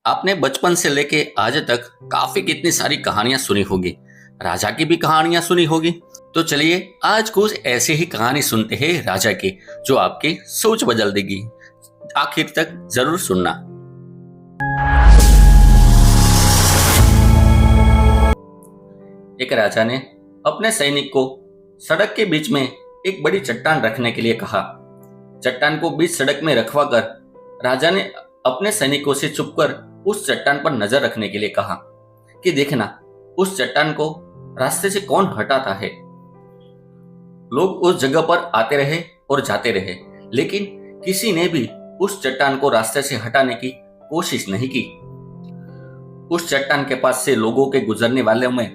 आपने बचपन से लेके आज तक काफी कितनी सारी कहानियां सुनी होगी। राजा की भी कहानियां सुनी होगी। तो चलिए आज कुछ ऐसी ही कहानी सुनते हैं राजा की, जो आपकी सोच बदल देगी। आखिर तक जरूर सुनना। एक राजा ने अपने सैनिक को सड़क के बीच में एक बड़ी चट्टान रखने के लिए कहा। चट्टान को बीच सड़क में रखवाकर राजा ने अपने सैनिकों से चुपकर उस चट्टान पर नजर रखने के लिए कहा कि देखना उस चट्टान को रास्ते से कौन हटाता है। लोग उस जगह पर आते रहे और जाते रहे, लेकिन किसी ने भी उस चट्टान को रास्ते से हटाने की कोशिश नहीं की। उस चट्टान के पास से लोगों के गुजरने वालों में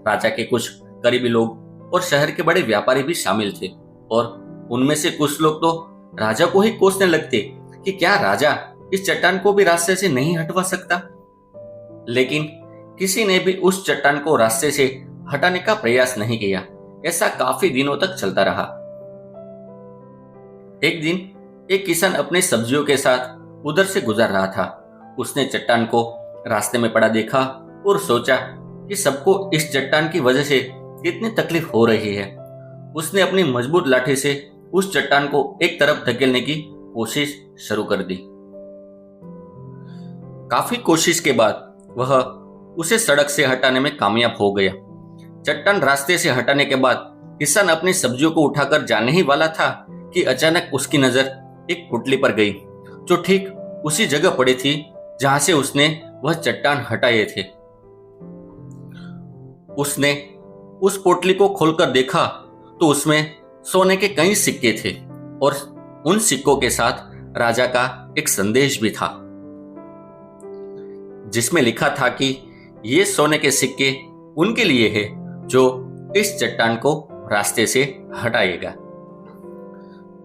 राजा के कुछ करीबी लोग और शहर के बड़े व्यापारी भी शामिल थे, और उनमें से कुछ लोग तो राजा को ही कोसने लगते कि क्या राजा इस चट्टान को भी रास्ते से नहीं हटवा सकता। लेकिन किसी ने भी उस चट्टान को रास्ते से हटाने का प्रयास नहीं किया। ऐसा काफी दिनों तक चलता रहा। एक दिन एक किसान अपनी सब्जियों के साथ उधर से गुजर रहा था। उसने चट्टान को रास्ते में पड़ा देखा और सोचा कि सबको इस चट्टान की वजह से कितनी तकलीफ हो रही है। उसने अपनी मजबूत लाठी से उस चट्टान को एक तरफ धकेलने की कोशिश शुरू कर दी। काफी कोशिश के बाद वह उसे सड़क से हटाने में कामयाब हो गया। चट्टान रास्ते से हटाने के बाद किसान अपनी सब्जियों को उठाकर जाने ही वाला था कि अचानक उसकी नजर एक पुतली पर गई, जो ठीक उसी जगह पड़ी थी जहां से उसने वह चट्टान हटाए थे। उसने उस पोटली को खोलकर देखा तो उसमें सोने के कई सिक्के थे, और उन सिक्कों के साथ राजा का एक संदेश भी था, जिसमें लिखा था कि ये सोने के सिक्के उनके लिए है जो इस चट्टान को रास्ते से हटाएगा।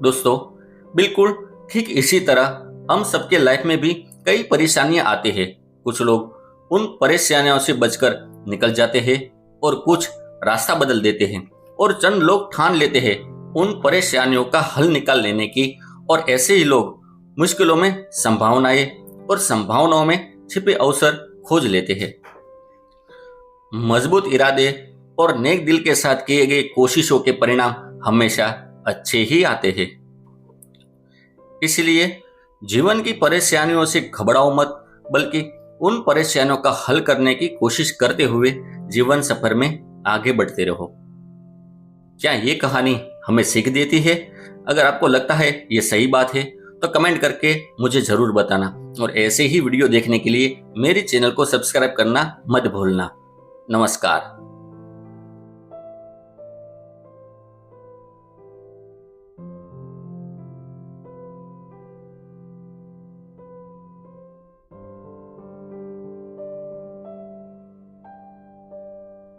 दोस्तों, बिल्कुल ठीक इसी तरह हम सबके लाइफ में भी कई परेशानियां आते हैं। कुछ लोग उन परेशानियों से बचकर निकल जाते हैं और कुछ रास्ता बदल देते हैं, और चंद लोग ठान लेते हैं उन परेशानियों का हल निकाल लेने की, और ऐसे ही लोग मुश्किलों में संभावनाएं और संभावनाओं में छिपे अवसर खोज लेते हैं। मजबूत इरादे और नेक दिल के साथ किए गए कोशिशों के परिणाम हमेशा अच्छे ही आते हैं। इसलिए जीवन की परेशानियों से घबराओ मत, बल्कि उन परेशानियों का हल करने की कोशिश करते हुए जीवन सफर में आगे बढ़ते रहो। क्या ये कहानी हमें सीख देती है? अगर आपको लगता है ये सही बात है तो कमेंट करके मुझे जरूर बताना, और ऐसे ही वीडियो देखने के लिए मेरे चैनल को सब्सक्राइब करना मत भूलना। नमस्कार।